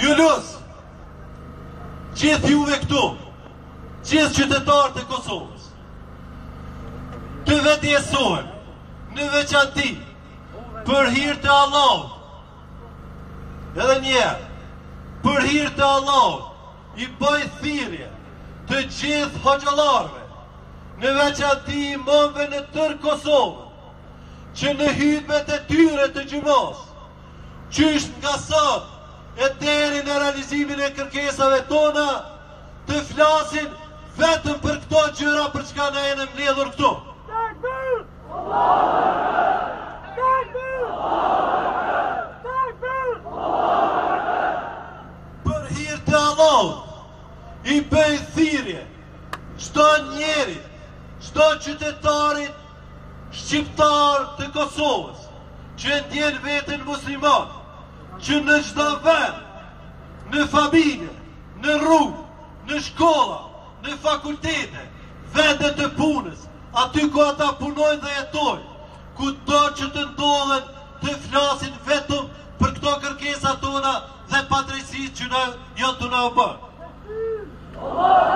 Ju lus, gjithë juve këtu, gjithë qytetarët e Kosovës, të vetë jesohen, në veçanti, për hir të Allahut, edhe njerë, për hir të Allahut, i bëj thirrje të gjithë hoxhallarëve, në veçanti imamëve në tërë Kosovën, që në hutbet e tyre të gjumos, qysh nga sot e deri në realizimin e kërkesave tona, të flasin vetëm për këto gjëra për çka ne jemi mbledhur këtu. Për hir të Allahut, i bëj thirrje çdo njerit, çdo qytetarit shqiptar të Kosovës, që ndjen veten musliman, që në çdo vend, në familje, në rrugë, në shkolla, në fakultete, vende të punës, aty ku ata punojnë dhe jetojnë, kudo që të ndodhen, të flasin vetëm për këto kërkesa tona dhe padrejësitë që janë të na bërë.